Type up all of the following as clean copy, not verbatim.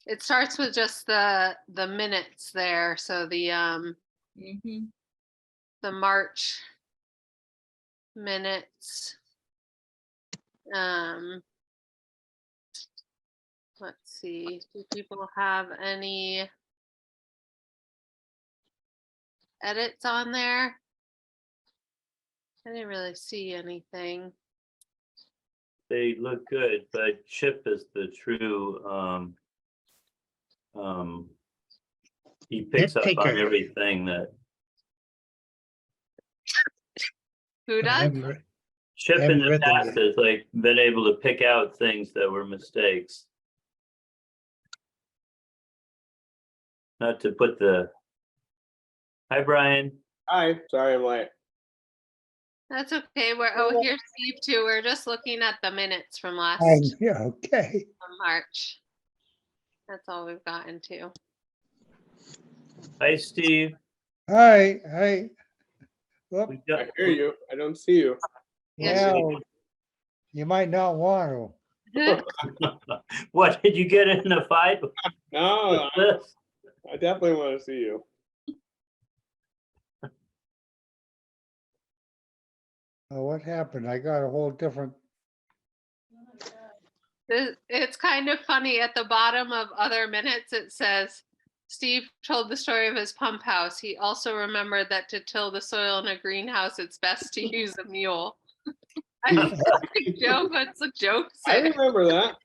It starts with just the minutes there. So Mhm. the March minutes. Let's see. Do people have any edits on there? I didn't really see anything. They look good, but Chip is the true, he picks up on Nitpicker. everything that Who I does? Chip in haven't the read them past yet. has like been able to pick out things that were mistakes. Not to put the, hi, Brian. Hi, sorry I'm late. That's okay. Here's Steve too. We're just looking at the minutes from last Yeah, okay. March. That's all we've gotten to. Hi, Steve. Hi. Whoop, We I hear you. I don't see you. well, you might not want to. What, did you get in a fight with No, this? I definitely want to see you. What happened? I got a whole different, It's kind of funny. At the bottom of other minutes, it says, Steve told the story of his pump house. He also remembered that to till the soil in a greenhouse, it's best to use a mule. I know it's a joke, but it's a joke. I remember that.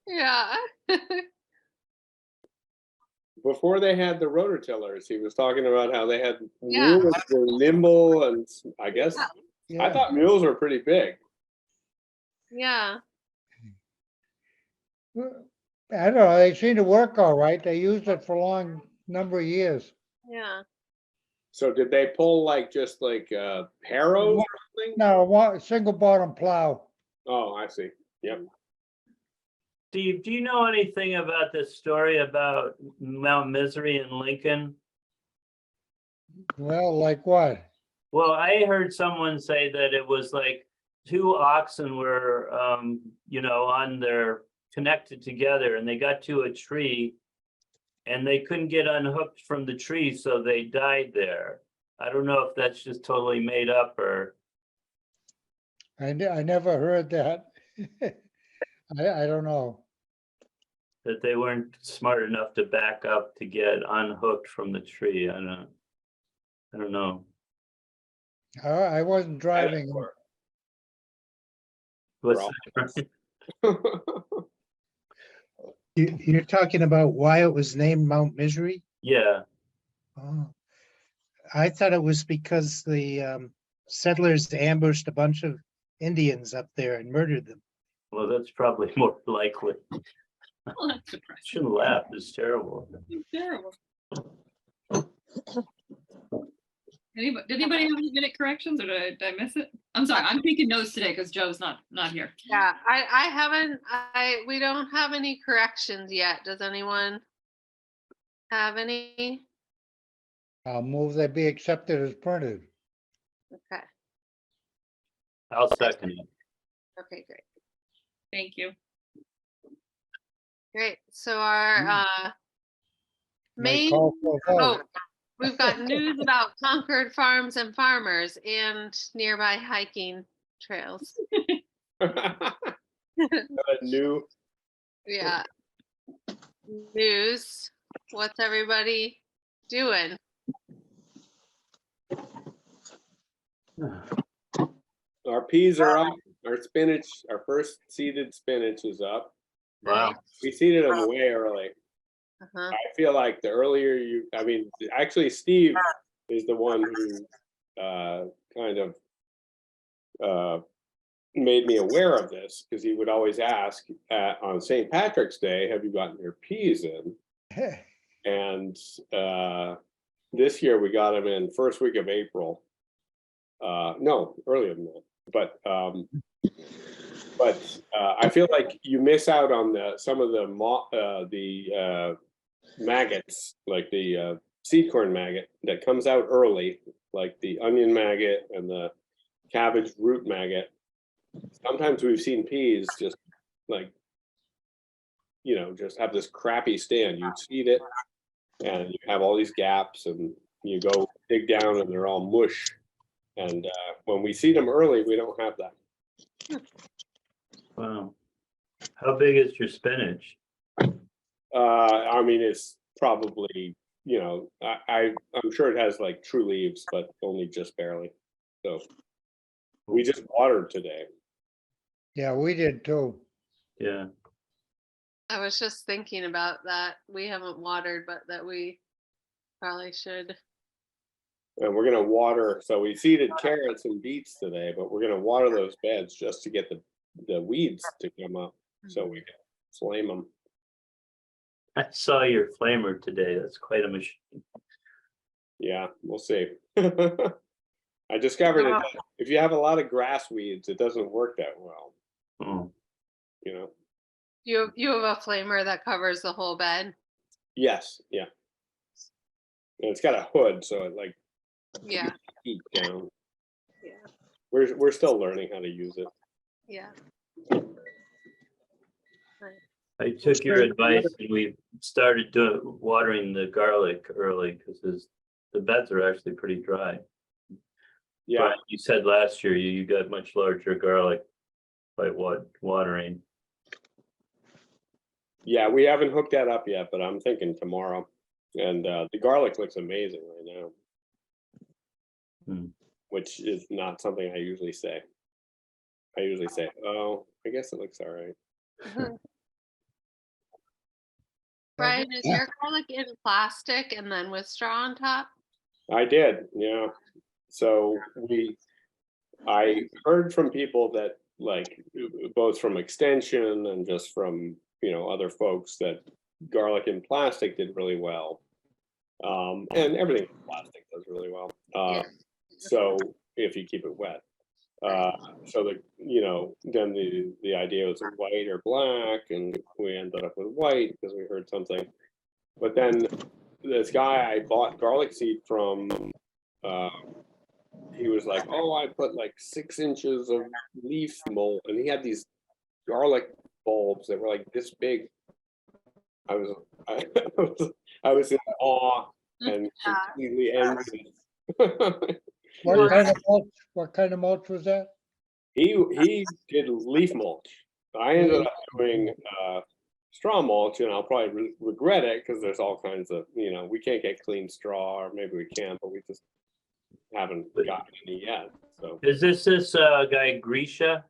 Yeah. Before they had the rototillers, he was talking about how they had Yeah. mules that were nimble, and I guess I yeah. thought mules were pretty big. Yeah. I don't know, they seem to work all right. They used it for a long number of years. Yeah. So did they pull like just like harrows or something? No, single bottom plow. Oh, I see. Yep. Steve, do you know anything about this story about Mount Misery in Lincoln? Well, like what? Well, I heard someone say that it was like two oxen were, on their connected together, and they got to a tree and they couldn't get unhooked from the tree, so they died there. I don't know if that's just totally made up or. I never heard that. I don't know. That they weren't smart enough to back up to get unhooked from the tree. I don't know. I wasn't driving. What's You're talking about why it was named Mount Misery? Yeah, Oh, I thought it was because the settlers ambushed a bunch of Indians up there and murdered them. well, that's probably more likely. Well, that's surprising. Shouldn't laugh, it's terrible. Terrible. Did anybody have any minute corrections, or did I miss it? I'm sorry, I'm taking notes today because Joe's not here. Yeah. I haven't, we don't have any corrections yet. Does anyone have any? I'll move they be accepted as printed. Okay. I'll second it. Okay, great. Thank you. Great. So our May main, call for a vote. we've got news about Concord farms and farmers and nearby hiking trails. New. Yeah. News. What's everybody doing? Our peas are up. Our spinach, our first seeded spinach is up. Wow. We seeded them way early. Uh-huh. I feel like the earlier actually Steve is the one who kind of made me aware of this, because he would always ask on St. Patrick's Day, have you gotten your peas in? And this year we got them in first week of April. No, earlier than that. But I feel like you miss out on some of the maggots, like the seed corn maggot that comes out early, like the onion maggot and the cabbage root maggot. Sometimes we've seen peas just like you know, just have this crappy stand. You seed it and you have all these gaps and you go dig down and they're all mush. And when we seed them early, we don't have that. Wow. How big is your spinach? I mean, it's probably, you know, I'm sure it has like true leaves, but only just barely. So we just watered today. Yeah, we did too. Yeah. I was just thinking about that. We haven't watered, but that we probably should. And we're gonna water, so we seeded carrots and beets today, but we're gonna water those beds just to get the weeds to come up, so we can flame them. I saw your flamer today. That's quite a machine. Yeah, we'll see. I discovered it, if you have a lot of grass weeds, it doesn't work that well, Oh, you know? You have a flamer that covers the whole bed? Yes, yeah. And it's got a hood, so it like Yeah, heat down. yeah, We're still learning how to use it. yeah. I took your advice and we started watering the garlic early because the beds are actually pretty dry. Yeah, But you said last year you got much larger garlic by watering. yeah, we haven't hooked that up yet, but I'm thinking tomorrow. And the garlic looks amazing right now. Hmm. Which is not something I usually say. I usually say, oh, I guess it looks all right. Brian, is your garlic in plastic and then with straw on top? I did, yeah. So I heard from people that like, both from extension and just from, you know, other folks that garlic in plastic did really well. And everything in plastic does really well. Yeah. So if you keep it wet. So the, you know, then the idea was white or black, and we ended up with white because we heard something. But then this guy I bought garlic seed from, he was like, "Oh, I put like 6 inches of leaf mold," and he had these garlic bulbs that were like this big. I was, I was in awe and completely envious. What kind of mulch was that? He did leaf mulch. I ended up doing straw mulch, and I'll probably regret it because there's all kinds of, you know, we can't get clean straw, or maybe we can, but we just haven't gotten any yet. So Is this guy Grisha?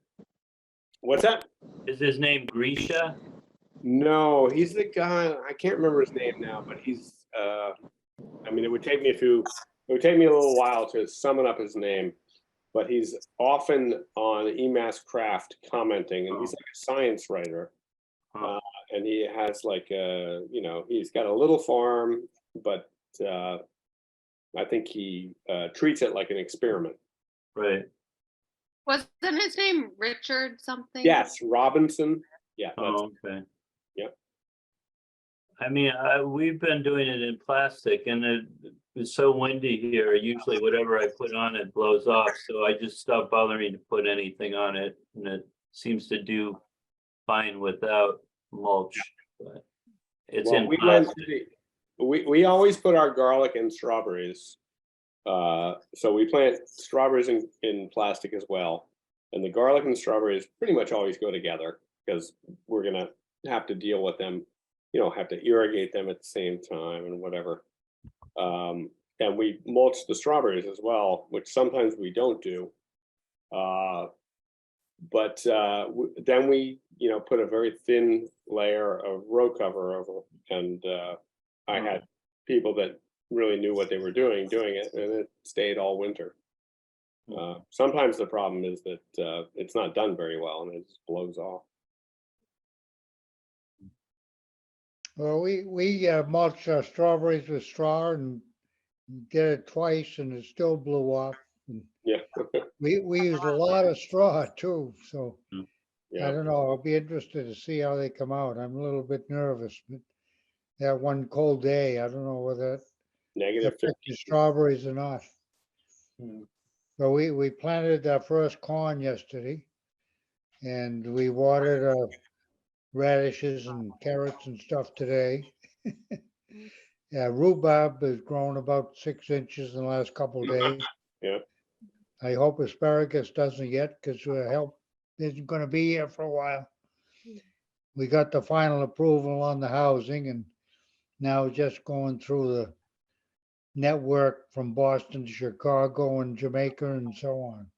what's that? Is his name Grisha? No, he's the guy. I can't remember his name now, but he's. I mean, it would take me a little while to summon up his name, but he's often on EMAS Craft commenting, and he's like a science writer. Huh. And he has like you know, he's got a little farm, but I think he treats it like an experiment. Right. Wasn't his name Richard something? Yes, Robinson. Yeah. That's, Oh, okay. Yep. I mean, we've been doing it in plastic, and it's so windy here. Usually whatever I put on it blows off, so I just stopped bothering to put anything on it, and it seems to do fine without mulch. But it's well, in we went plastic. to we always put our garlic and strawberries. So we plant strawberries in plastic as well. And the garlic and strawberries pretty much always go together because we're gonna have to deal with them, you know, have to irrigate them at the same time and whatever. And we mulch the strawberries as well, which sometimes we don't do. But then we, you know, put a very thin layer of row cover over, and I had people that really knew what they were doing it, and it stayed all winter. Sometimes the problem is that it's not done very well and it just blows off. Well, we mulched our strawberries with straw and did it twice and it still blew off. And Yeah. we used a lot of straw too, so I Yeah. don't know. I'll be interested to see how they come out. I'm a little bit nervous, but that one cold day, I don't know whether it Negative affected the strawberries or not. So we planted our first corn yesterday, and we watered radishes and carrots and stuff today. Yeah, rhubarb has grown about 6 inches in the last couple of days. Yeah. I hope asparagus doesn't yet, because help isn't gonna be here for a while. We got the final approval on the housing, and now just going through the network from Boston to Chicago and Jamaica and so on.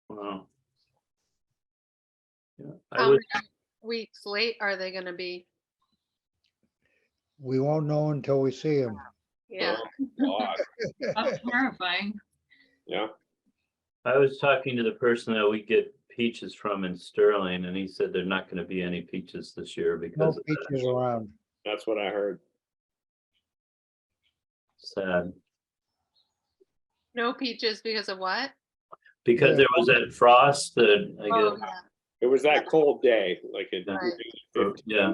Wow. Yeah, I How was, many weeks late are they gonna be? We won't know until we see them. Yeah, Oh, God. That's terrifying. Yeah. I was talking to the person that we get peaches from in Sterling, and he said they're not gonna be any peaches this year No because of that. peaches around. That's what I heard. Sad. no peaches because of what? Because Yeah. there was that frost that I Oh, guess, yeah, It was that cold day, like it. Right. yeah.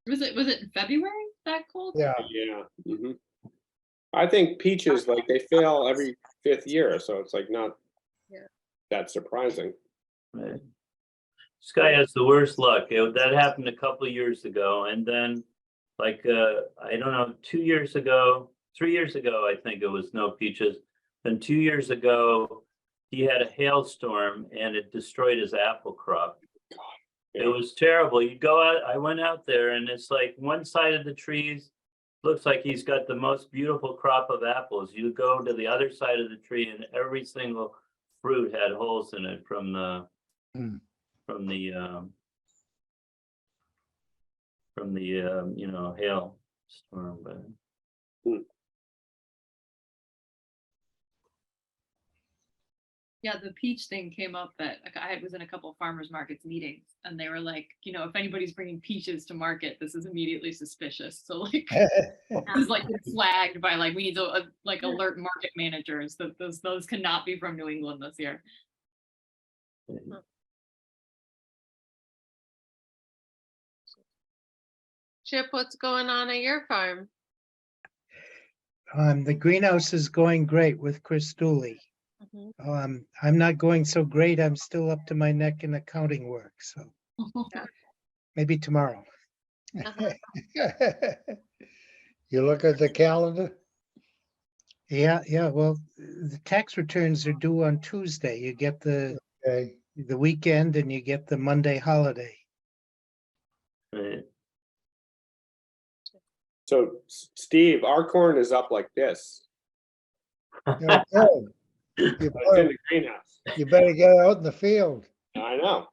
Was it in February that cold? Yeah, Yeah. Mhm. I think peaches, like they fail every 5th year, so it's like not Yeah. that surprising. Right. This guy has the worst luck. That happened a couple of years ago, and then, like, I don't know, 2 years ago, 3 years ago, I think it was no peaches. Then 2 years ago, he had a hailstorm and it destroyed his apple crop. It Yeah. was terrible. You go out, I went out there, and it's like one side of the trees looks like he's got the most beautiful crop of apples. You go to the other side of the tree, and every single fruit had holes in it from the Hmm. from the hail storm. But Yeah, the peach thing came up that like, I was in a couple of farmers markets meetings, and they were like, if anybody's bringing peaches to market, this is immediately suspicious. So like, it's like flagged by like we need to like alert market managers that those cannot be from New England this year. Chip, what's going on at your farm? The greenhouse is going great with Chris Dooley. I'm not going so great. I'm still up to my neck in accounting work, so maybe tomorrow. You look at the calendar, Yeah, well, the tax returns are due on Tuesday. You get the okay, weekend and you get the Monday holiday. right. So Steve, our corn is up like this. you're good. You But it's in better, the greenhouse. you better get out in the field. I know.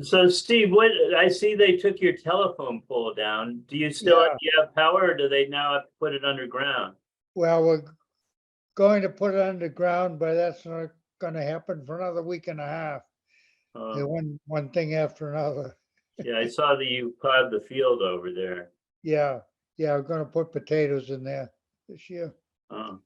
So Steve, what I see they took your telephone pole down. Do you still Yeah. do you have power, or do they now have to put it underground? Well, we're going to put it underground, but that's not gonna happen for another week and a half. One thing after another. Yeah, I saw that you plowed the field over there. Yeah, we're gonna put potatoes in there this year. Oh.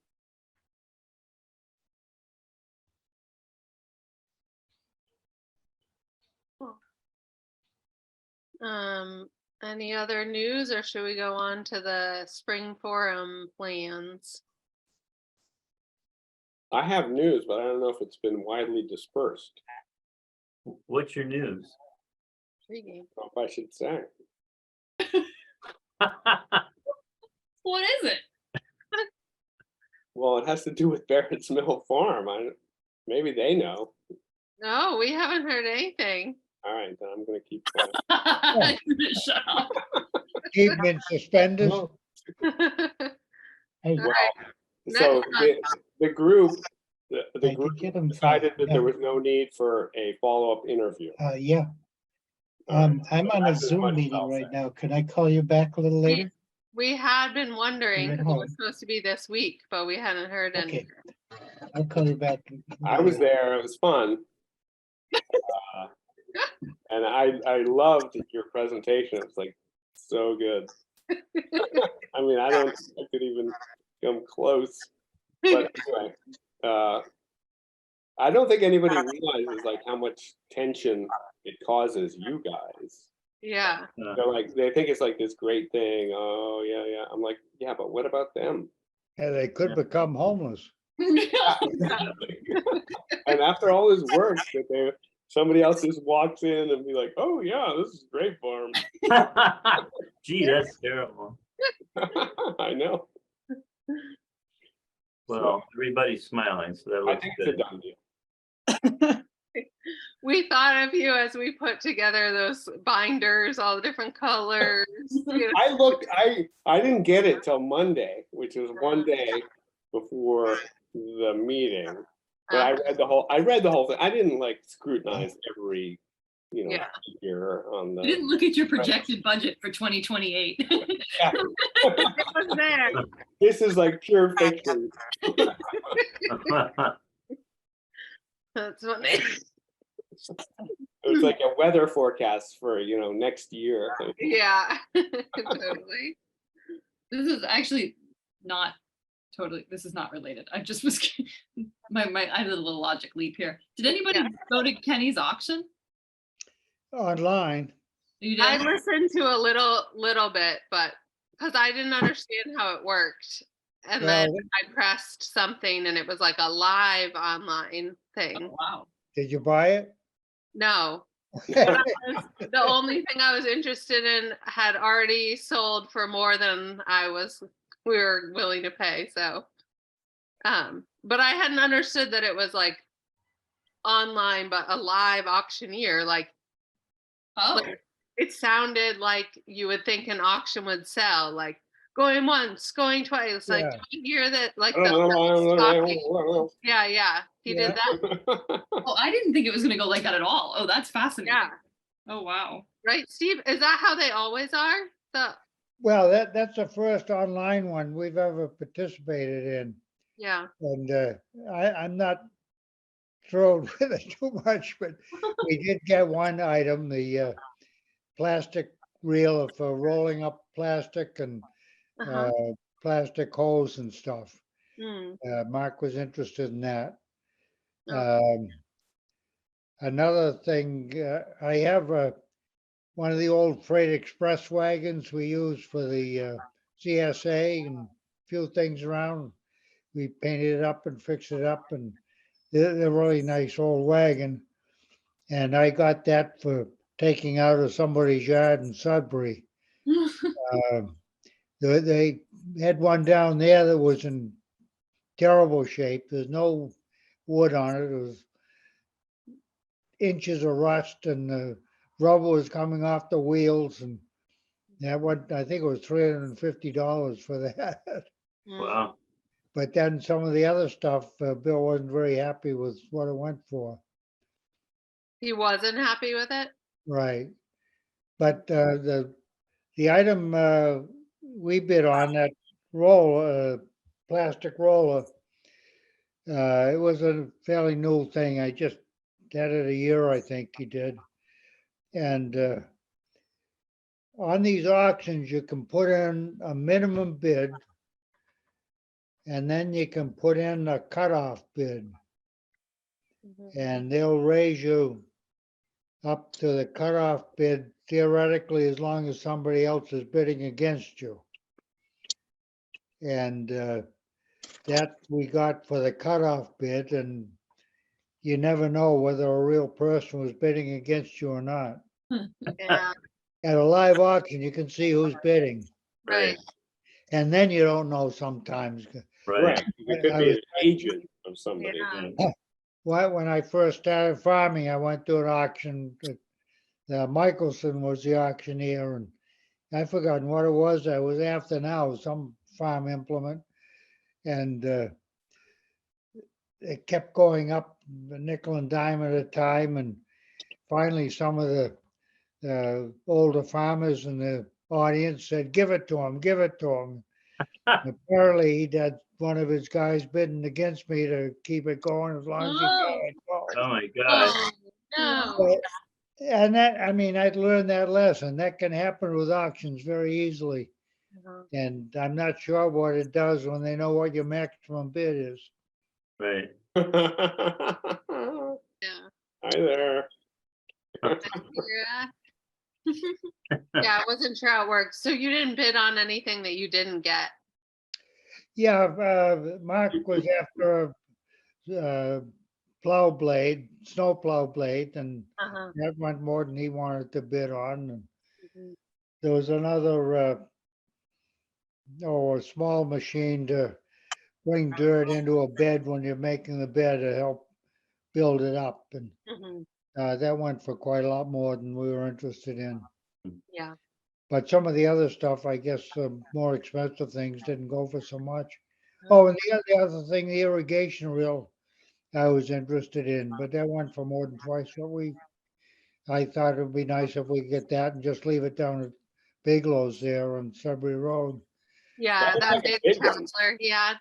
Any other news, or should we go on to the spring forum plans? I have news, but I don't know if it's been widely dispersed. What's your news? Intriguing. I don't know if I should say. What is it? Well, it has to do with Barrett's Mill Farm. Maybe they know. No, we haven't heard anything. All right, then I'm gonna keep quiet. Shut up. Keep them in suspenders. Well, I Well, Next so the group, the did group get 'em decided that filed, there yeah. was no need for a follow-up interview. Yeah, I'm on a That's as much Zoom as meeting I'll right say. now. Could I call you back a little later? We had been wondering, You're at 'cause it home. was supposed to be this week, but we hadn't heard Okay. anything. I'll call you back. I was there, it was fun. And I loved your presentation. It was like so good. I mean, I don't think I could even come close. But anyway, I don't think anybody realizes like how much tension it causes you guys. Yeah, They're like, they think it's like this great thing. Oh yeah. I'm like, yeah, but what about them? Yeah, they could become homeless. And after all this work that they're somebody else just walks in and be like, oh yeah, this is a great farm. Gee, that's terrible. I know. Well, everybody's smiling, so that I looks think it's a good. done deal. We thought of you as we put together those binders, all the different colors. You know. I looked, I didn't get it till Monday, which was one day before the meeting. But I read the whole thing. I didn't like scrutinize every, Yeah. figure on You didn't the. look at your projected budget for 2028. Yeah, It was there. this is like pure fiction. That's funny. It's like a weather forecast for, next year. Yeah, totally. This is actually not totally, this is not related. I just was, I did a little logic leap here. Did anybody Yeah. go to Kenny's auction? Online. You I did? listened to a little bit, but because I didn't understand how it worked. And then Well, I pressed something and it was like a live online thing. Oh, wow. did you buy it? No, the only thing I was interested in had already sold for more than we were willing to pay. So, but I hadn't understood that it was like online, but a live auctioneer. Like, Oh, it sounded like you would think an auction would sell, like going once, going twice. Like, Yeah. do you hear that? Like the yeah, he did that. well, I didn't think it was going to go like that at all. Oh, that's fascinating. Yeah, Oh, wow. right, Steve. Is that how they always are? Well, that's the first online one we've ever participated in. Yeah. And I'm not thrilled with it too much, but we did get one item, the plastic reel for rolling up plastic and Uh-huh. plastic hose and stuff. Mm. Mark was interested in that. Oh. Another thing, I have one of the old freight express wagons we use for the CSA and a few things around. We painted it up and fixed it up, and they're a really nice old wagon. And I got that for taking out of somebody's yard in Sudbury. They had one down there that was in terrible shape. There's no wood on it. It was inches of rust, and the rubber was coming off the wheels, and that one, I think it was $350 for that. Mm. Wow. But then some of the other stuff, Bill wasn't very happy with what it went for. He wasn't happy with it. Right. But the item we bid on, that plastic roller, it was a fairly new thing. I just had it a year, I think he did. And on these auctions, you can put in a minimum bid, and then you can put in a cutoff bid, and they'll raise you up to the cutoff bid theoretically as long as somebody else is bidding against you. And that we got for the cutoff bid, and you never know whether a real person was bidding against you or not. Yeah. At a live auction, you can see who's bidding, Right. and then you don't know sometimes. Right. Right, it could be an agent of somebody. Yeah. When I first started farming, I went to an auction. Michelson was the auctioneer, and I forgotten what it was. I was after now, some farm implement, and it kept going up a nickel and dime at a time, and finally some of the older farmers in the audience said, give it to him, give it to him. Apparently he'd had one of his guys bidding against me to keep it going as long as he could. Oh my God. Oh, no. But- And that, I mean, I'd learned that lesson. That can happen with auctions very easily. Uh-huh. And I'm not sure what it does when they know what your maximum bid is. Right. Hi Yeah. there. Yeah. Yeah, I wasn't sure how it worked. So you didn't bid on anything that you didn't get. Yeah, Mark was after plow blade, snow plow blade, and Uh-huh. that went more than he wanted to bid on. And Mhm. there was another, a small machine to bring dirt into a bed when you're making the bed to help build it up. And Mhm. that went for quite a lot more than we were interested in. Yeah. But some of the other stuff, I guess, more expensive things didn't go for so much. Oh, and the other thing, the irrigation reel, I was interested in, but that went for more than twice what I thought it would be nice if we could get that and just leave it down at Bigelow's there on Sudbury Road. Yeah, That that was like a big big one. traveler he had,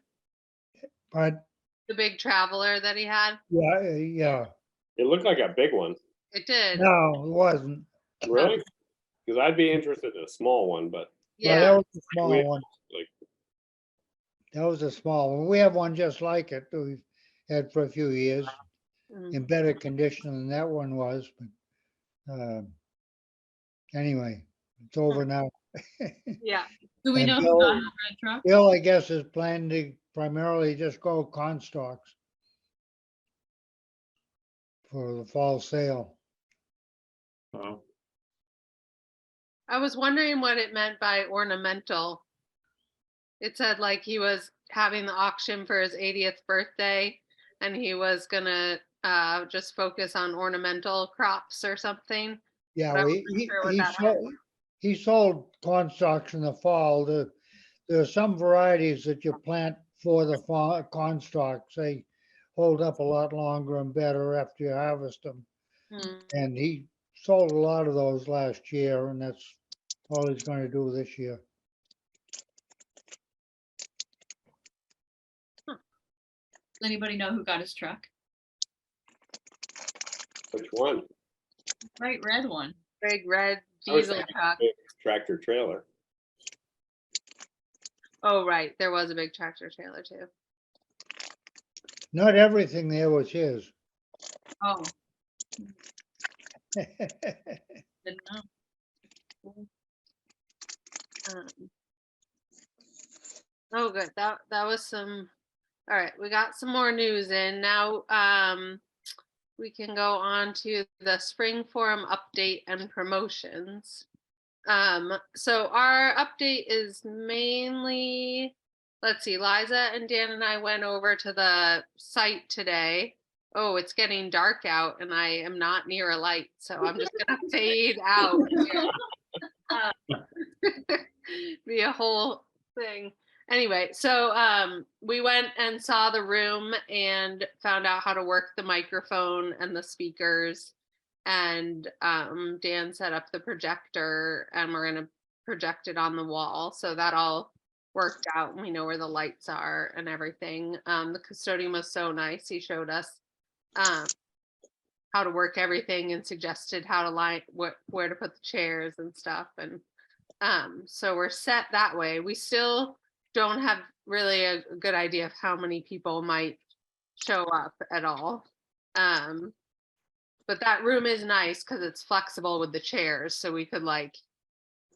But the big traveler that he had. yeah, yeah, It looked like a big one, It did. no, it wasn't. really? Because I'd be interested in a small one, but Yeah, that Yeah. was a small we- one. like, That was a small one. We have one just like it that we've had for a few years Mhm. in better condition than that one was. But anyway, it's over now. Yeah. Do we And know who Bill- got his red truck? Bill, I guess, is planning to primarily just go con stocks for the fall sale. Oh, I was wondering what it meant by ornamental. It said like he was having the auction for his 80th birthday and he was gonna just focus on ornamental crops or something. Yeah, But I well, wasn't sure what that meant. he sold corn stalks in the fall. There are some varieties that you plant for the fall, corn stalks. They hold up a lot longer and better after you harvest them. Hmm. And he sold a lot of those last year, and that's all he's going to do this year. Does anybody know who got his truck? which one? Bright red one. Big red I was diesel thinking truck. big Tractor trailer. Oh, right. There was a big tractor trailer too. Not everything there was his. Oh, didn't know. Um, oh, good. That was some. All right, we got some more news in now. We can go on to the spring forum update and promotions. So our update is mainly, let's see, Liza and Dan and I went over to the site today. Oh, it's getting dark out and I am not near a light, so I'm just gonna fade out here. Be a whole thing. Anyway, so we went and saw the room and found out how to work the microphone and the speakers. And Dan set up the projector and we're gonna project it on the wall. So that all worked out and we know where the lights are and everything. The custodian was so nice. He showed us how to work everything and suggested how to line where to put the chairs and stuff. And so we're set that way. We still don't have really a good idea of how many people might show up at all. But that room is nice because it's flexible with the chairs, so we could like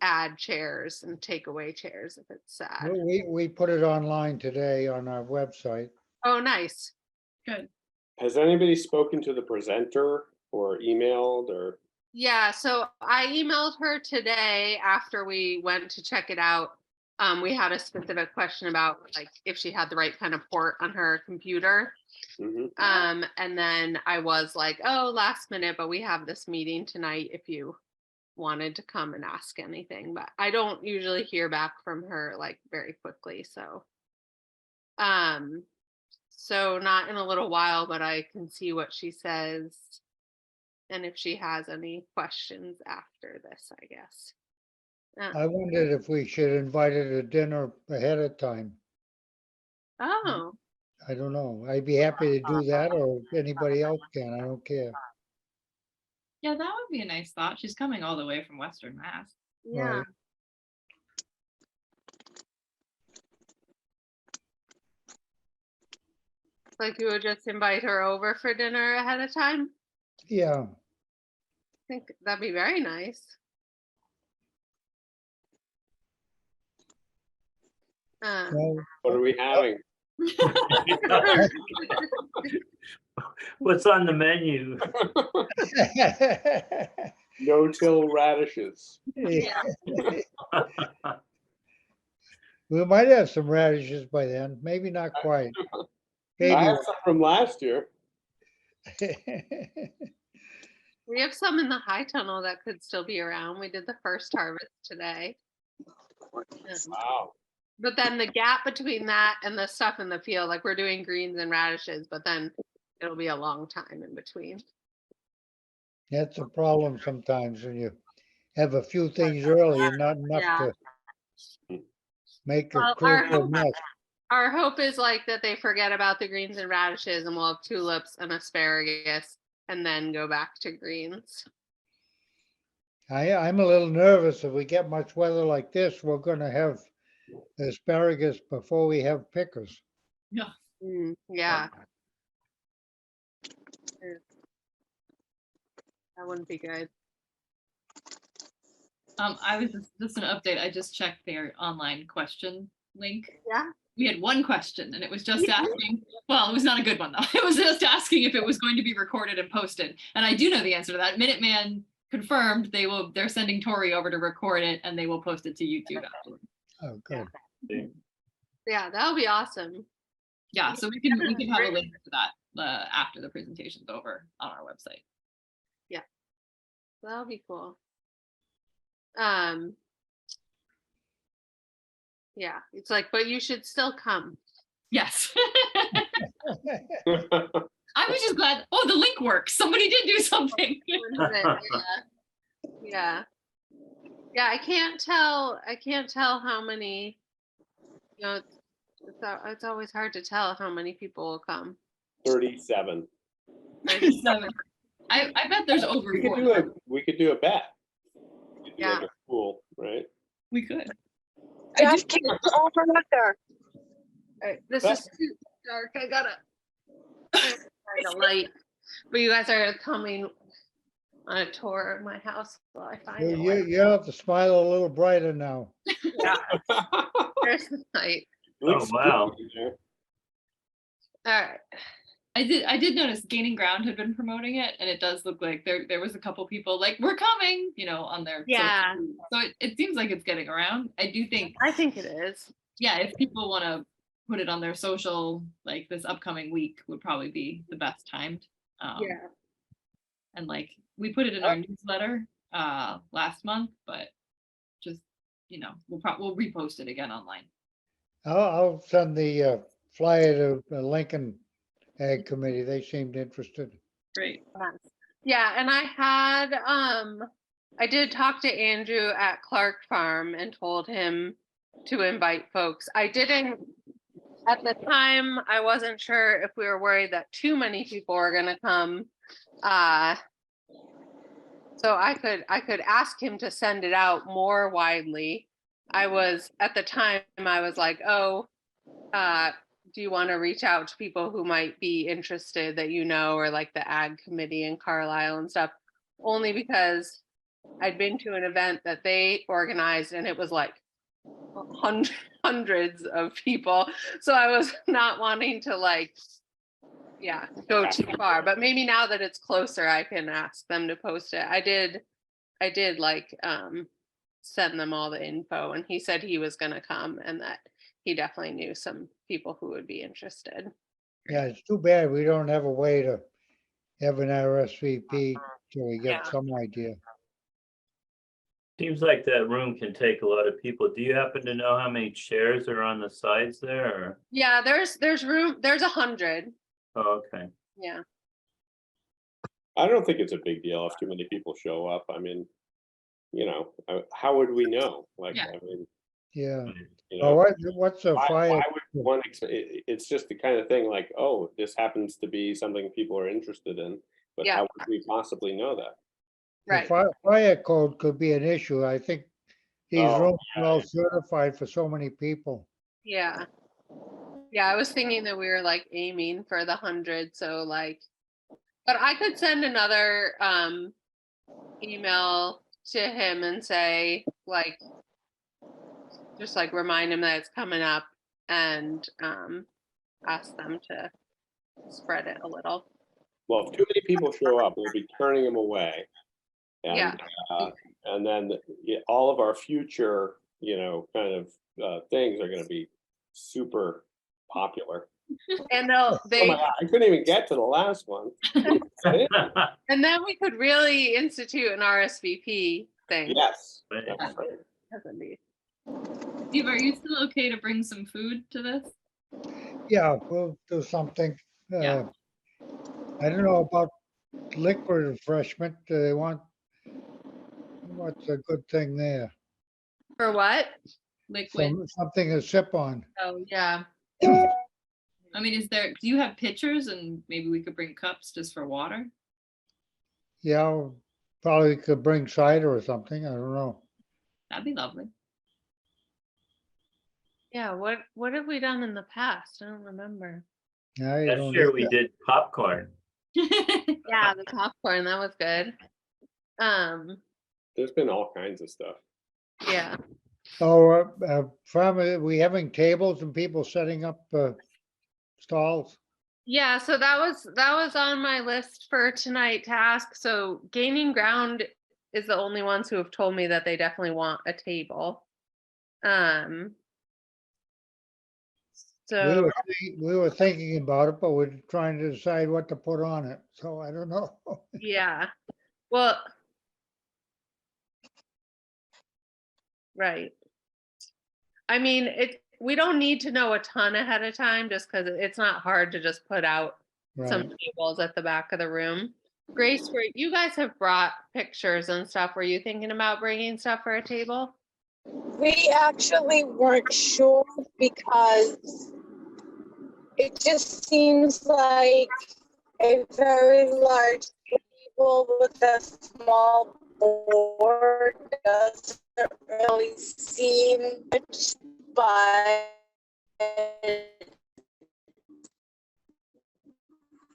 add chairs and take away chairs if it's sad. We put it online today on our website. Oh, nice. Good. Has anybody spoken to the presenter or emailed or? Yeah, so I emailed her today after we went to check it out. We had a specific question about like if she had the right kind of port on her computer. Mhm. And then I was like, oh, last minute, but we have this meeting tonight if you wanted to come and ask anything. But I don't usually hear back from her like very quickly. So not in a little while, but I can see what she says and if she has any questions after this, I guess. I wondered if we should invite her to dinner ahead of time. Oh, I don't know. I'd be happy to do that, or if anybody else can. I don't care. Yeah, that would be a nice thought. She's coming all the way from Western Mass. yeah. Right. Like you would just invite her over for dinner ahead of time? Yeah. I think that'd be very nice. Well, What are we having? What's on the menu? No-till radishes. We might have some radishes by then, maybe not quite. I Maybe. have some from last year. We have some in the high tunnel that could still be around. We did the first harvest today. Wow. But then the gap between that and the stuff in the field, like we're doing greens and radishes, but then it'll be a long time in between. That's a problem sometimes when you have a few things early and not enough Yeah. to make a Well, critical mess. Our hope is like that they forget about the greens and radishes and we'll have tulips and asparagus and then go back to greens. I'm a little nervous if we get much weather like this, we're gonna have asparagus before we have pickers. Yeah. That wouldn't be good. I was just an update. I just checked their online question link. Yeah. We had one question and it was just asking, well, it was not a good one though. It was just asking if it was going to be recorded and posted. And I do know the answer to that. Minuteman confirmed they're sending Tori over to record it and they will post it to YouTube afterwards. Oh, good. Yeah, that'll be awesome. Yeah, so we can have a link to that after the presentation's over on our website. That'll be cool. Yeah, it's like, but you should still come. Yes. I was just glad, oh, the link works. Somebody did do something. Yeah. Yeah, I can't tell how many, you know, it's always hard to tell how many people will come. 37. 37. I bet there's over 4. We could do a bet. We could do Yeah. like a pool, right? We could. Jeff, keep it over there. All right, this is too dark. I gotta find a light. But you guys are coming on a tour of my house while I find a light. You have to smile a little brighter now. Yeah, there's the light. Oh, wow. All right. I did notice Gaining Ground had been promoting it, and it does look like there was a couple people like, we're coming, on their Yeah. social. So it seems like it's getting around. I do think, I think it is. yeah, if people want to put it on their social, like this upcoming week would probably be the best timed. Yeah. And like we put it in our newsletter last month, but just we'll repost it again online. I'll send the flyer to the Lincoln Ag Committee. They seemed interested. Great. Yeah, and I did talk to Andrew at Clark Farm and told him to invite folks. I didn't, at the time, I wasn't sure if we were worried that too many people were gonna come. So I could ask him to send it out more widely. At the time, I was like, oh, do you want to reach out to people who might be interested that or like the ag committee in Carlisle and stuff, only because I'd been to an event that they organized and it was like hundreds of people. So I was not wanting to go too far, but maybe now that it's closer, I can ask them to post it. I did send them all the info and he said he was going to come and that he definitely knew some people who would be interested. Yeah, it's too bad we don't have a way to have an RSVP till we get some idea. Seems like that room can take a lot of people. Do you happen to know how many chairs are on the sides there? Or? Yeah, there's room. There's 100. Oh, okay. Yeah. I don't think it's a big deal if too many people show up. I mean, how would we know? Yeah. I mean, Yeah. Well, what's a why fire? would one? It's just the kind of thing like, oh, this happens to be something people are interested in, but Yeah. how would we possibly know that? Right. The fire code could be an issue. I think these Oh, rooms are all certified for so many people. Yeah. Yeah, I was thinking that we were aiming for the 100. So but I could send another email to him and say just remind him that it's coming up and ask them to spread it a little. Well, if too many people show up, we'll be turning them away. Yeah. And then all of our future, kind of things are gonna be super popular. And Oh my God, I couldn't even get to the last one. and then we could really institute an RSVP thing. Yes. Right. That's right. That'd be- Steve, are you still okay to bring some food to this? Yeah, we'll do something. Yeah. I don't know about liquid refreshment. Do they want, what's a good thing there? For what? Liquid. Something to sip on. Oh, Yeah. I mean, do you have pitchers and maybe we could bring cups just for water? Yeah, probably could bring cider or something. I don't know. That'd be lovely. Yeah. What have we done in the past? I don't remember. Yeah, you Last don't year need we that. did popcorn. Yeah, the popcorn, that was good. There's been all kinds of stuff. Yeah. Oh, we having tables and people setting up stalls? Yeah, so that was on my list for tonight to ask. So Gaining Ground is the only ones who have told me that they definitely want a table. We So were, we were thinking about it, but we're trying to decide what to put on it. So I don't know. yeah. Well, right. I mean, we don't need to know a ton ahead of time just because it's not hard to just put out some Right. tables at the back of the room. Grace, you guys have brought pictures and stuff. Were you thinking about bringing stuff for a table? We actually weren't sure because it just seems like a very large table with a small board doesn't really seem much, but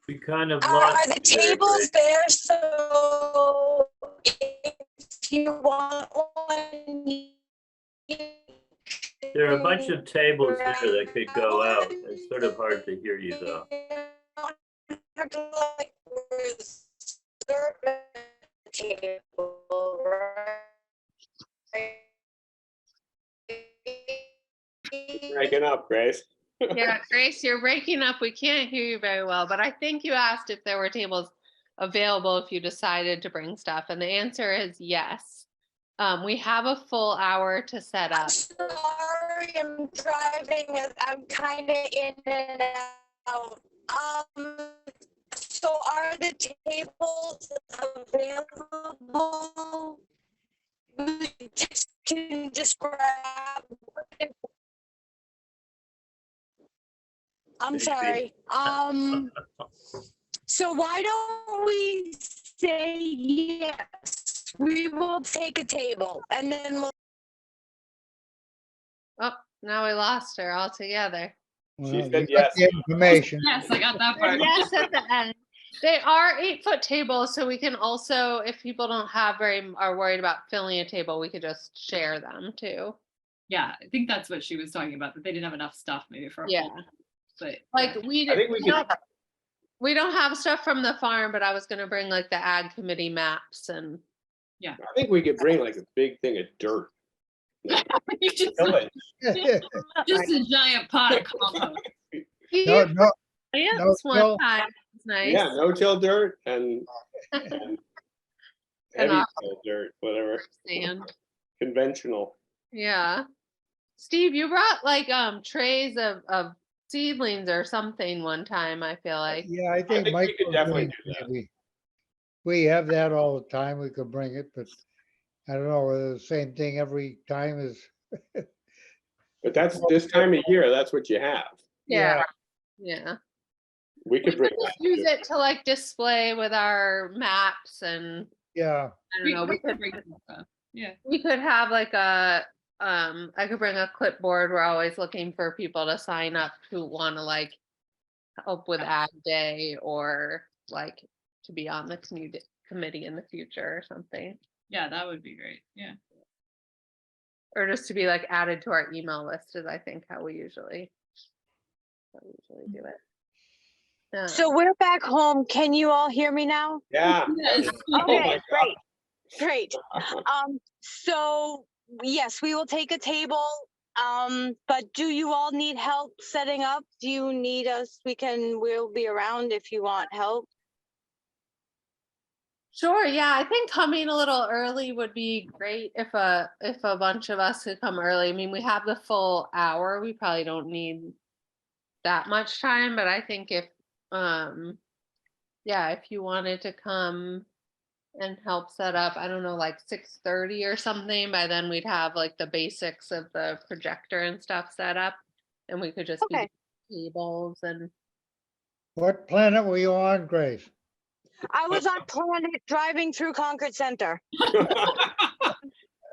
We kind of are lost. the tables there? So if you want one, There are a bunch of tables there that could go out. It's sort of hard to hear you though. Have to like reserve a table, right? Breaking up, Grace. Yeah, Grace, you're breaking up. We can't hear you very well, but I think you asked if there were tables available if you decided to bring stuff, and the answer is yes. We have a full hour to set up. Sorry, I'm driving. I'm kind of in and out. So are the tables available? We can just grab. I'm Maybe. sorry. So why don't we say yes? We will take a table and then we'll. Oh, now we lost her altogether. Well, She you said got yes. the information. Yes, I got that part. Yes, at the end. They are 8-foot tables, so we can also, if people don't have are worried about filling a table, we could just share them too. Yeah, I think that's what she was talking about, that they didn't have enough stuff maybe for a Yeah. whole, but Like yeah. we I think we could, we don't have stuff from the farm, but I was gonna bring like the ag committee maps and I think we could bring like a big thing of dirt. You just, Fill it. just a giant pot of compost. No, no, Plants one no. time. It's nice. Yeah, no-till dirt and heavy off- till dirt, whatever, Sand. conventional. Yeah. Steve, you brought like trays of seedlings or something one time, I feel like. Yeah, I think think we Mike could was definitely doing do that. maybe. We have that all the time. We could bring it, but I don't know whether the same thing every time is. But that's this time of year, that's what you have. Yeah. Yeah. We We could bring could just that. use too. it to like display with our maps and Yeah, I don't know, we could bring some stuff. Yeah. we could have like a I could bring a clipboard. We're always looking for people to sign up who want to like help with Ag Day or like to be on the committee in the future or something. Yeah, that would be great. Yeah. Or just to be like added to our email list is I think how we usually do it. So we're back home. Can you all hear me now? Yeah. Yes. Oh Okay, my great, great. So yes, we will take a table. But do you all need help setting up? Do you need us? We'll be around if you want help. Sure, yeah, I think coming a little early would be great if a bunch of us could come early. I mean, we have the full hour. We probably don't need that much time, but I think if yeah, if you wanted to come and help set up, I don't know, like 6:30 or something, by then we'd have like the basics of the projector and stuff set up, and we could just be Okay. tables and What planet were you on, Grace? I was on planet driving through Concord Center.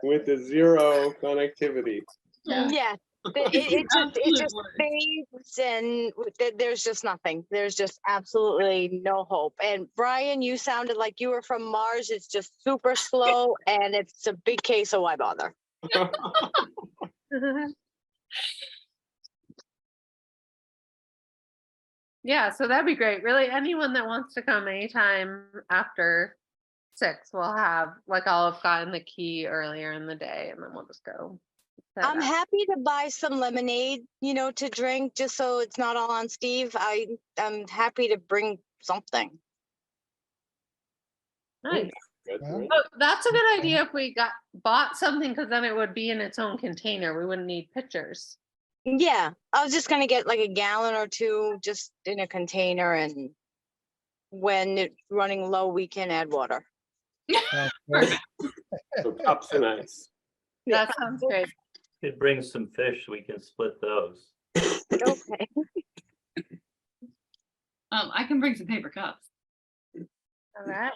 With the zero connectivity. Yeah. Yeah, it Absolute just words. fades and there's just nothing. There's just absolutely no hope. And Brian, you sounded like you were from Mars. It's just super slow and it's a big case of why bother. yeah, so that'd be great. Really, anyone that wants to come anytime after 6, we'll have, like, I'll have gotten the key earlier in the day, and then we'll just go set I'm up. happy to buy some lemonade, to drink, just so it's not all on Steve. I'm happy to bring something. Nice. Good, Well, right? Oh, that's a good idea if we bought something, because then it would be in its own container. We wouldn't need pictures. Yeah, I was just gonna get like a gallon or two just in a container, and when it's running low, we can add water. sounds great. So cups and ice. That sounds great. Could bring some fish, we can split those. Okay. I can bring some paper cups All right.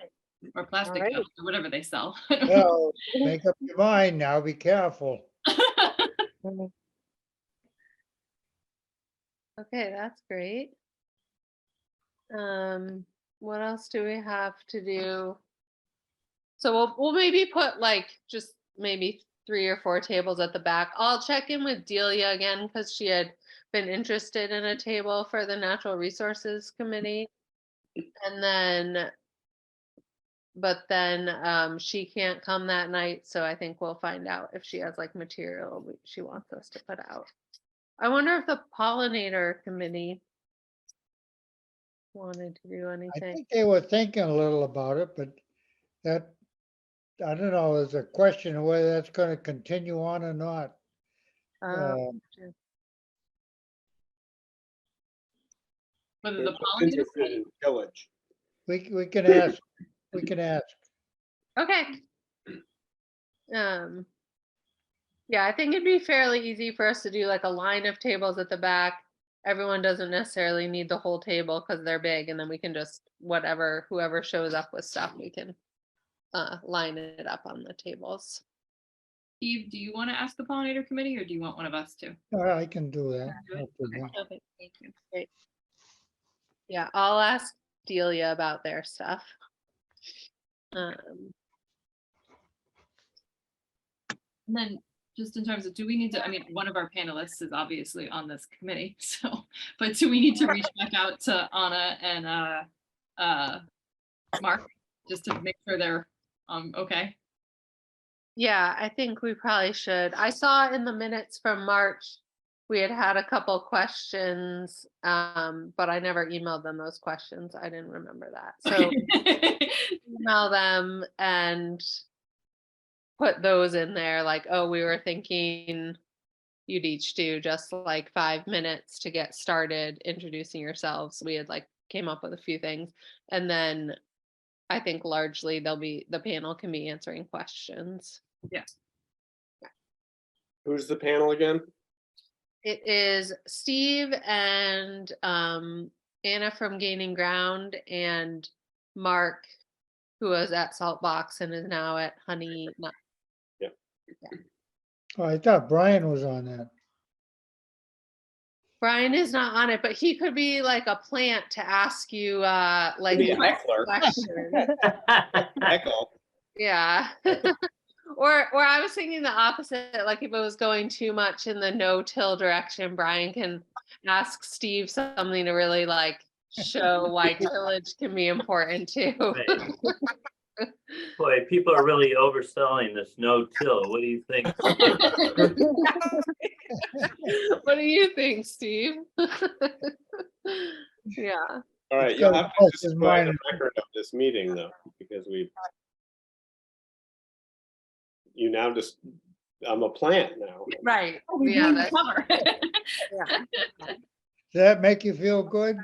or plastic Alright. cups or whatever they sell. Well, make up your mind now, be careful. Okay, that's great. What else do we have to do? So we'll maybe put like just maybe 3 or 4 tables at the back. I'll check in with Delia again because she had been interested in a table for the Natural Resources Committee. And then, but then she can't come that night, so I think we'll find out if she has like material she wants us to put out. I wonder if the pollinator committee wanted to do I anything. think they were thinking a little about it, but that, I don't know, there's a question of whether that's gonna continue on or not. Whether They're the just pollinator interested in tillage. We can ask, we can ask. Okay. Yeah, I think it'd be fairly easy for us to do like a line of tables at the back. Everyone doesn't necessarily need the whole table because they're big, and then we can just whoever shows up with stuff, we can line it up on the tables. Steve, do you want to ask the pollinator committee or do you want one of us to? I can do that. no problem. Okay, thank you. Great. Yeah, I'll ask Delia about their stuff. And then just in terms of, do we need to, I mean, one of our panelists is obviously on this committee, so, but do we need to reach back out to Anna and Mark just to make sure they're okay? Yeah, I think we probably should. I saw in the minutes from March, we had a couple questions, but I never emailed them those questions. I didn't remember that. So email them and put those in there, like, oh, we were thinking you'd each do just like 5 minutes to get started introducing yourselves. We had like came up with a few things, and then I think largely the panel can be answering questions. Yeah. Who's the panel again? It is Steve and Anna from Gaining Ground and Mark, who was at Saltbox and is now at Honey Nut. Oh, I thought Brian was on that. Brian is not on it, but he could be like a plant to ask you like Be a heckler. questions. Heckle. Yeah. Or I was thinking the opposite, like if it was going too much in the no-till direction, Brian can ask Steve something to really like show why tillage can be important too. Right. Boy, people are really overselling this no-till. What do you think? What do you think, Steve? Yeah. All right, It's you'll got have plus to and destroy the minus. record of this meeting though, because you now just, I'm a plant now. Right. Oh, we Yeah, blew the that's, cover. yeah. Does that make you feel good?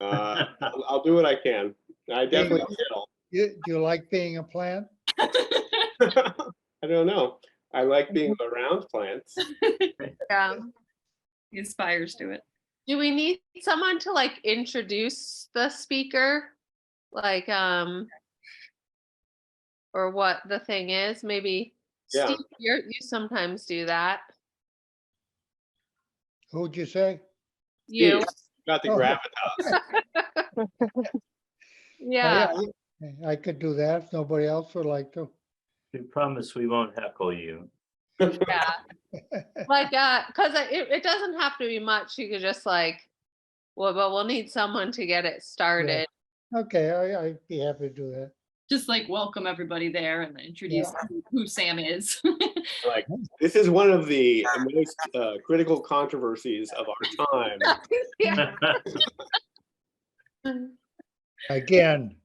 I'll do what I can. I definitely will. Do you like being a plant? I don't know. I like being around plants. Yeah. He aspires to it. Do we need someone to like introduce the speaker? Like, or what the thing is? Maybe Yeah. Steve, you sometimes do that. Who'd you say? You. Steve, got the Oh. gravitas. Yeah. I could do that if nobody else would like to. We promise we won't heckle you. Yeah. Like, cause it doesn't have to be much. You could just like, well, but we'll need someone to get it started. Okay, I'd be happy to do that. Just like welcome everybody there and introduce who Sam is. Like, this is one of the most critical controversies of our time. Yeah. Again,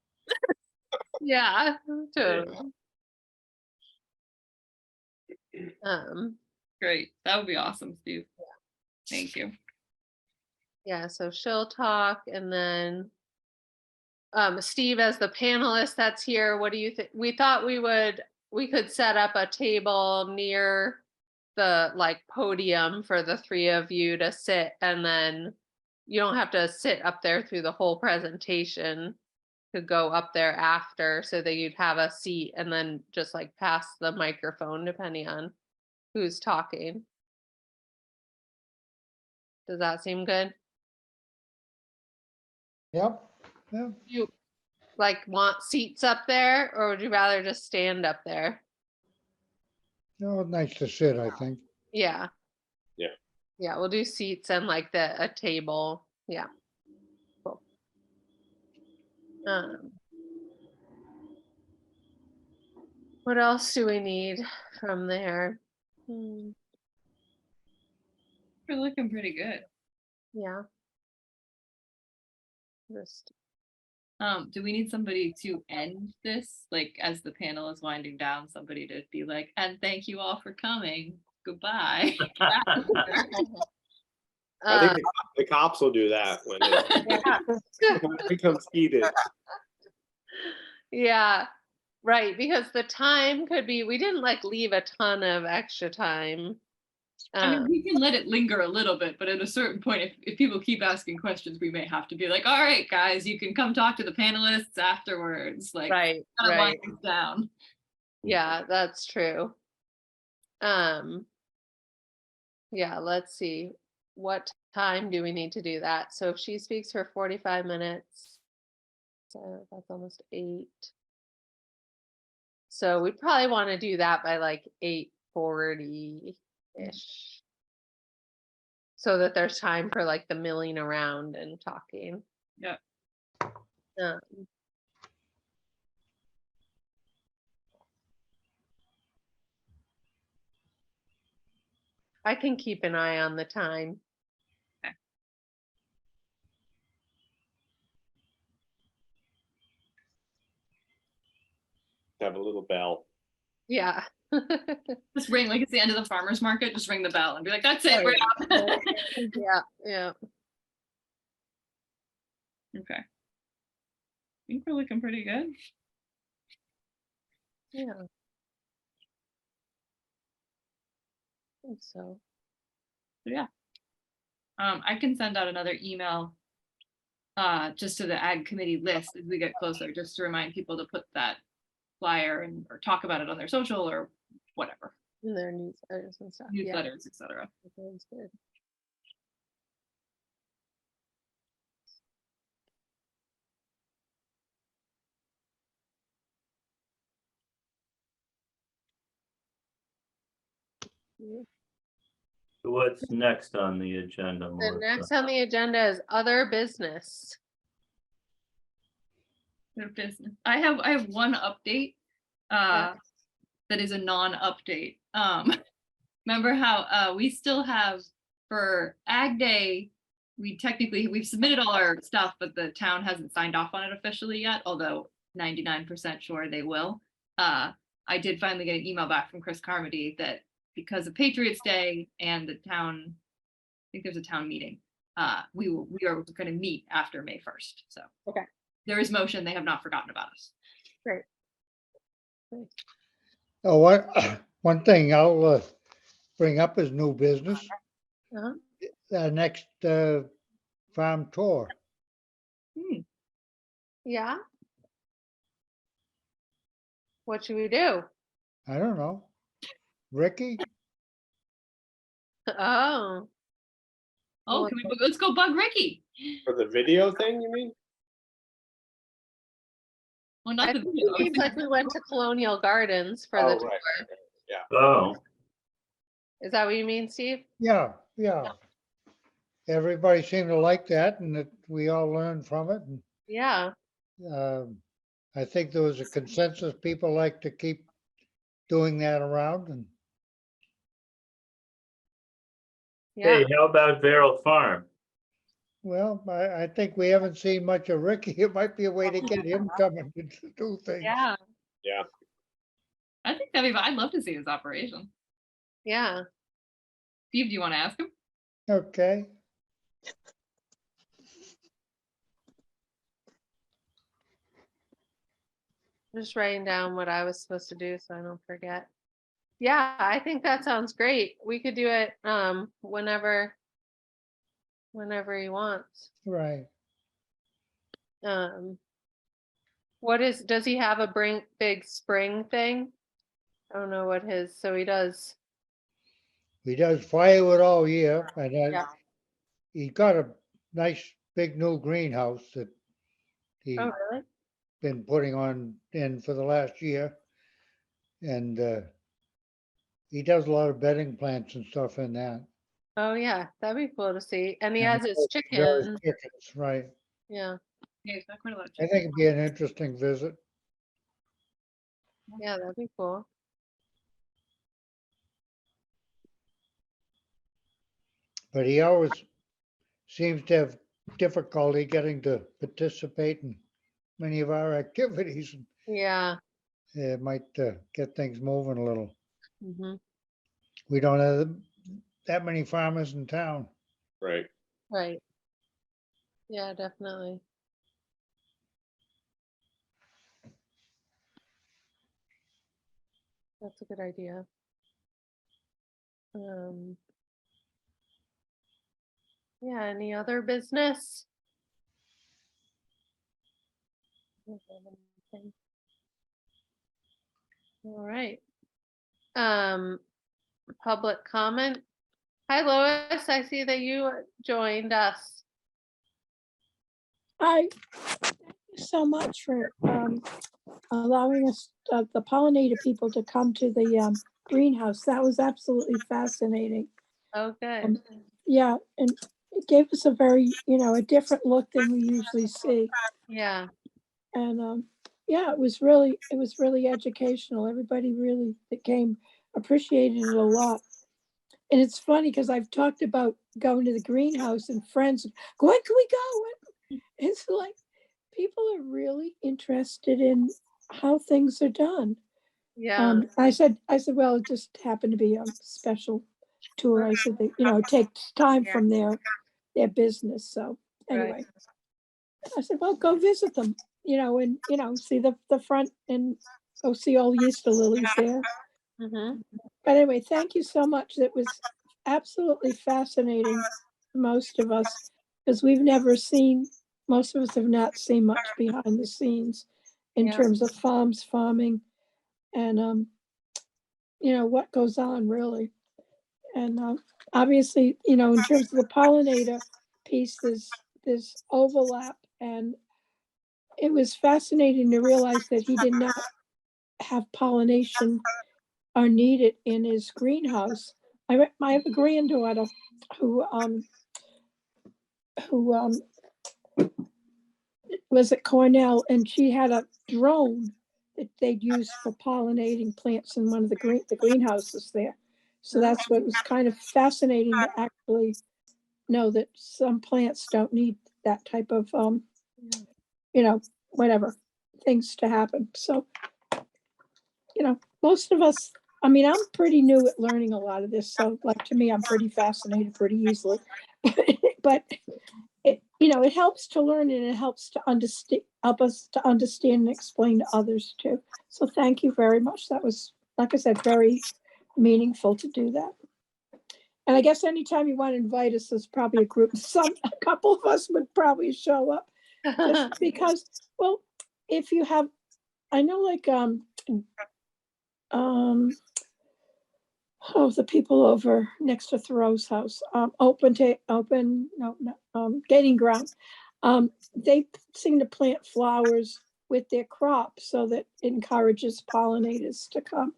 Yeah, totally. Great. That would be awesome, Steve. Thank you. Yeah, so she'll talk and then Steve as the panelist that's here, what do you think? We thought we could set up a table near the like podium for the three of you to sit, and then you don't have to sit up there through the whole presentation. Could go up there after so that you'd have a seat and then just like pass the microphone depending on who's talking. Does that seem good? yep. You like want seats up there, or would you rather just stand up there? No, nice to sit, I think. Yeah. Yeah. Yeah, we'll do seats and like a table. Yeah. Cool. What else do we need from there? We're looking pretty good. Yeah. Just Do we need somebody to end this? Like as the panel is winding down, somebody to be like, and thank you all for coming. Goodbye. I think the cops will do that when it becomes heated. yeah, right. Because the time could be, we didn't like leave a ton of extra time. I mean, we can let it linger a little bit, but at a certain point, if people keep asking questions, we may have to be like, all right, guys, you can come talk to the panelists afterwards. Like, right, gotta right. wind things down. Yeah, that's true. Yeah, let's see. What time do we need to do that? So if she speaks for 45 minutes, so that's almost 8. So we probably want to do that by like 8:40-ish. So that there's time for like the milling around and talking. Yeah. I can keep an eye on the time. Okay. Have a little bell. Yeah. Just ring, like it's the end of the farmer's market, just ring the bell and be like, that's it, we're out. Yeah. Okay. I think we're looking pretty good. Yeah. I think so. Yeah. I can send out another email just to the ag committee list as we get closer, just to remind people to put that flyer and or talk about it on their social or whatever. In their newsletters and stuff. Newsletters, etc. Yeah, sounds good. What's next on the agenda, The Melissa? next on the agenda is other business. Their business. I have one update. That is a non-update. Remember how we still have for Ag Day, we've submitted all our stuff, but the town hasn't signed off on it officially yet, although 99% sure they will. I did finally get an email back from Chris Carmody that because of Patriots Day and the town, I think there's a town meeting, we are going to meet after May 1st. So Okay. There is motion. They have not forgotten about us. Great. Oh, one thing I'll bring up is new business. Uh-huh. Next farm tour. Yeah. What should we do? I don't know. Ricky? Oh, Oh, let's go bug Ricky. For the video thing, you mean? Well, I not the think video. it seems like we went to Colonial Gardens for the Oh, tour. right. Oh, Is that what you mean, Steve? Yeah. Everybody seemed to like that and that we all learned from it. And Yeah. I think there was a consensus. People like to keep doing that around and Yeah. hey, how about Verrill Farm? well, I think we haven't seen much of Ricky. It might be a way to get him coming to do things. Yeah. Yeah. I think that'd be. I'd love to see his operation. Yeah. Steve, do you want to ask him? Okay. Just writing down what I was supposed to do so I don't forget. Yeah, I think that sounds great. We could do it whenever he wants. Right. Does he have a big spring thing? I don't know what so he does. He does firewood all year and Yeah. he got a nice big new greenhouse that he Oh, really? been putting on in for the last year. And he does a lot of bedding plants and stuff in that. Oh, yeah, that'd be cool to see. And he And has his those chicken. chickens, right. Yeah, Yeah, he's got quite a lot of I think it'd be an interesting visit. yeah, that'd be cool. But he always seems to have difficulty getting to participate in many of our activities. Yeah. It might get things moving a little. Hmm. We don't have that many farmers in town. Right. Right. Yeah, definitely. That's a good idea. Yeah, any other business? All right. Public comment. Hi, Lois. I see that you joined us. Hi, thank you so much for allowing us, the pollinator people to come to the greenhouse. That was absolutely fascinating. Oh, good. Yeah, and it gave us a very, a different look than we usually see. Yeah. And yeah, it was really educational. Everybody really that came appreciated it a lot. And it's funny because I've talked about going to the greenhouse and friends go, when can we go? It's like people are really interested in how things are done. Yeah. I said, well, it just happened to be a special tour. I said that, it takes time from their business. So anyway, I said, well, go visit them, and, see the front and go see all the Easter lilies there. Mm-hmm. But anyway, thank you so much. It was absolutely fascinating to most of us because most of us have not seen much behind the scenes in terms of farming and, what goes on really. And obviously, in terms of the pollinator piece, there's overlap. And it was fascinating to realize that he did not have pollination are needed in his greenhouse. I have a granddaughter who was at Cornell, and she had a drone that they'd use for pollinating plants in one of the greenhouses there. So that's what was kind of fascinating to actually know that some plants don't need that type of, whatever, things to happen. So, most of us, I mean, I'm pretty new at learning a lot of this. So like, to me, I'm pretty fascinated pretty easily. But it helps to learn, and it helps to help us to understand and explain to others too. So thank you very much. That was, like I said, very meaningful to do that. And I guess anytime you want to invite us, there's probably a couple of us would probably show up, just because, well, if you have, I know, like, the people over next to Thoreau's house, Gaining Ground. They seem to plant flowers with their crops so that it encourages pollinators to come.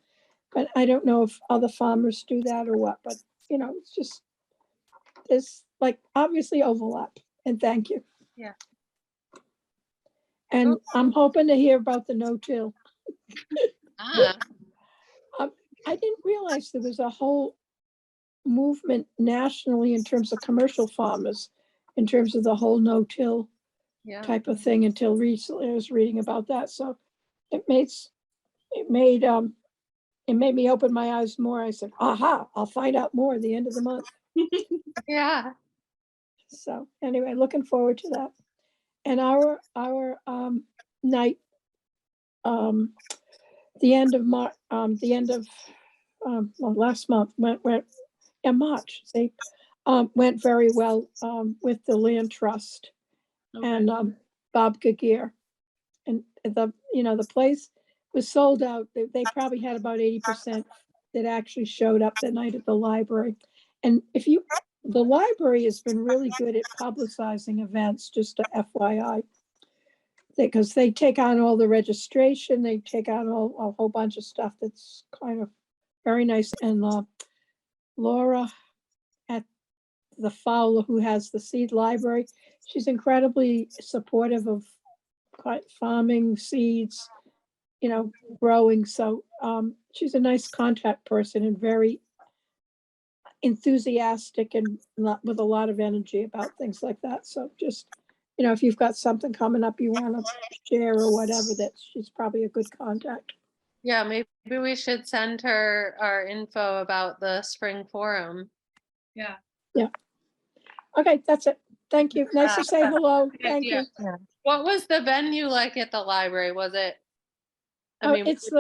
But I don't know if other farmers do that or what, but it's just, there's like obviously overlap, and thank you. Yeah. And I'm hoping to hear about the no-till. Ah, I didn't realize there was a whole movement nationally in terms of commercial farmers, in terms of the whole no-till yeah. type of thing until recently. I was reading about that. So it made me open my eyes more. I said, aha, I'll find out more at the end of the month. Yeah. So anyway, looking forward to that. And our night, the end of March, last month went in March. See, went very well with the land trust and Bob Gagir, and the place was sold out. They probably had about 80% that actually showed up that night at the library. And the library has been really good at publicizing events, just a FYI. Because they take on all the registration, they take on a whole bunch of stuff that's kind of very nice. And Laura at the Fowler, who has the seed library, she's incredibly supportive of farming, seeds, growing. So she's a nice contact person and very enthusiastic and with a lot of energy about things like that. So just, if you've got something coming up you want to share or whatever, that she's probably a good contact. Yeah, maybe we should send her our info about the spring forum. Yeah. Okay, that's it. Thank you. Nice to say hello. Thank you. What was the venue like at the library? Was it? It's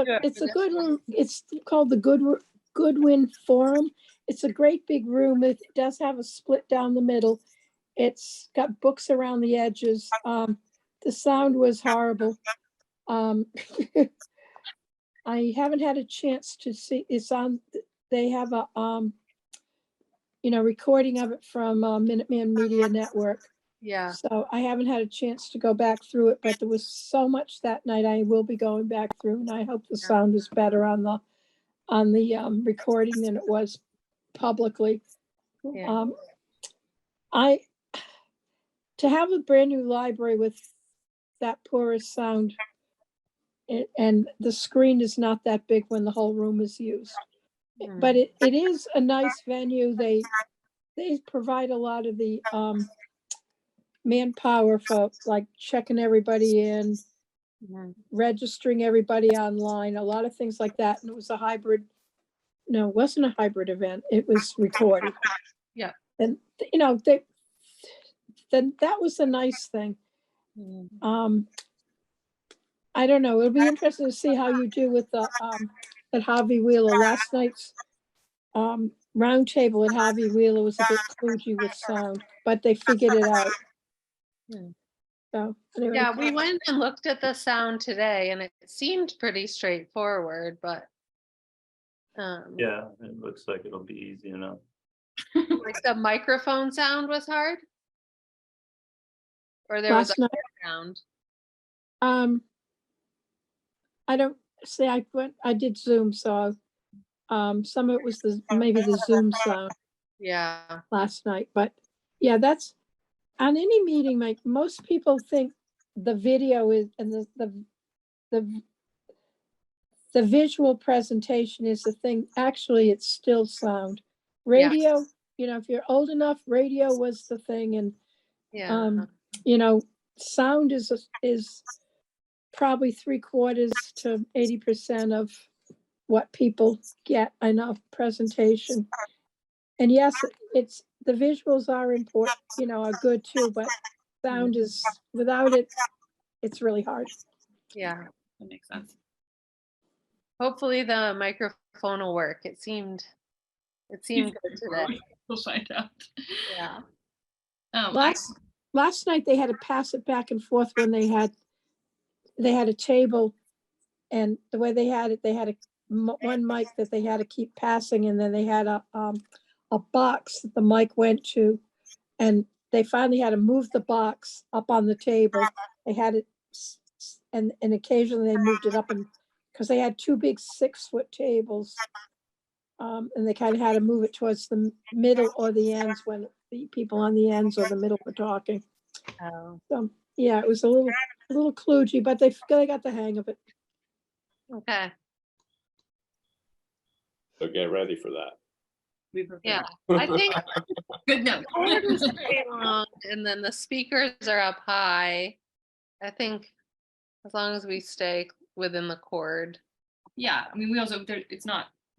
a good room. It's called the Goodwin Forum. It's a great big room. It does have a split down the middle. It's got books around the edges. The sound was horrible. I haven't had a chance to see. It's on. They have a recording of it from Minuteman Media Network. Yeah. So I haven't had a chance to go back through it, but there was so much that night. I will be going back through, and I hope the sound is better on the recording than it was publicly. Yeah. To have a brand new library with that porous sound, and the screen is not that big when the whole room is used. But it is a nice venue. They provide a lot of the manpower for like checking everybody in, registering everybody online, a lot of things like that. And it was it wasn't a hybrid event. It was recorded. Yeah. And then that was a nice thing. I don't know. It'll be interesting to see how you do with the at Harvey Wheeler. Last night's roundtable at Harvey Wheeler was a bit kludgy with sound, but they figured it out. So anyway. Yeah, we went and looked at the sound today, and it seemed pretty straightforward, but Yeah, it looks like it'll be easy enough. like the microphone sound was hard, or there was Last a night, sound. I don't say I did Zoom, so some of it was maybe the Zoom sound Yeah. last night, but yeah, that's on any meeting. Like most people think the video is, and the the visual presentation is the thing. Actually, it's still sound. Yeah. Radio, if you're old enough, radio was the thing, and Yeah. sound is probably 3/4 to 80% of what people get in a presentation. And yes, it's, the visuals are important, are good too, but sound is, without it, it's really hard. Yeah. That makes sense. Hopefully the microphone will work. It seemed good today. We'll find out. Yeah. Last night they had to pass it back and forth when they had a table, and the way they had it, they had one mic that they had to keep passing, and then they had a box that the mic went to, and they finally had to move the box up on the table. They had it, and occasionally they moved it up, and because they had two big 6-foot tables, and they kind of had to move it towards the middle or the ends when the people on the ends or the middle were talking. Oh, So yeah, it was a little kludgy, but they got the hang of it. okay. So get ready for that. We prefer. Yeah. I think Good note. board is pretty long, and then the speakers are up high. I think as long as we stay within the cord. Yeah, I mean, we also, it's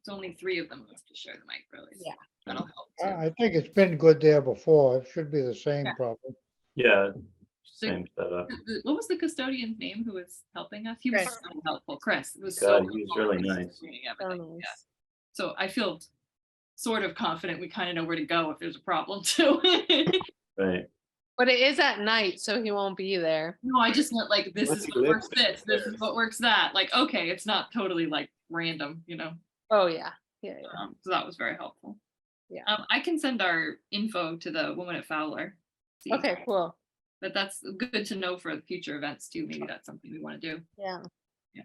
only 3 of them who have to share the mic, really. so Yeah. That'll help. too. I think it's been good there before. It should be the same Yeah. probably. Yeah, same setup. What was the custodian's name who was helping us? He was Chris. so helpful. Chris. It was God, so he was helpful really with nice. explaining So everything, yeah. nice. So I feel sort of confident we kind of know where to go if there's a problem too. Right. But it is at night, so he won't be there. No, I just meant like, this Unless is he what lives works this there. is what works that. Like, okay, it's not totally like random, Oh, yeah. Yeah. So that was very helpful. Yeah. I can send our info to the woman at Fowler. See. Okay, cool. But that's good to know for future events too. Maybe that's something we want to do. Yeah. Yeah.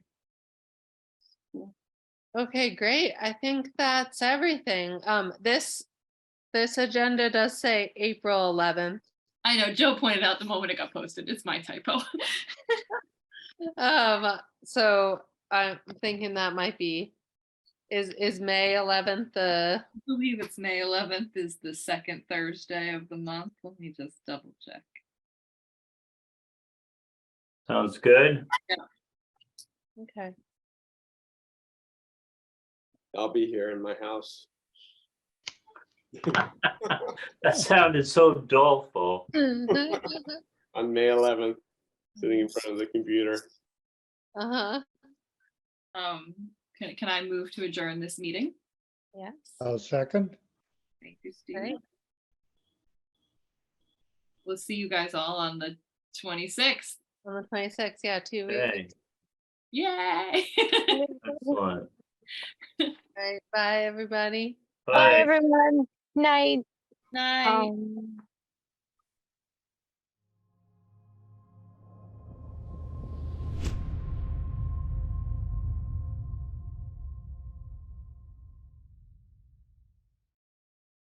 Cool. Okay, great. I think that's everything. This agenda does say April 11th. I know Joe pointed out the moment it got posted. It's my typo. So I'm thinking that might be, is May 11th the, I believe it's May 11th is the second Thursday of the month. Let me just double check. Sounds good. okay. I'll be here in my house. That sounded so doleful. On May 11th, sitting in front of the computer. Uh-huh. Can I move to adjourn this meeting? Yes. I'll second. Thank you, Steve. Great. We'll see you guys all on the 26th. On the 26th, yeah, 2 weeks. Hey, Yay! excellent. Right, bye, everybody. Bye, Bye. everyone. Night. Night. Um,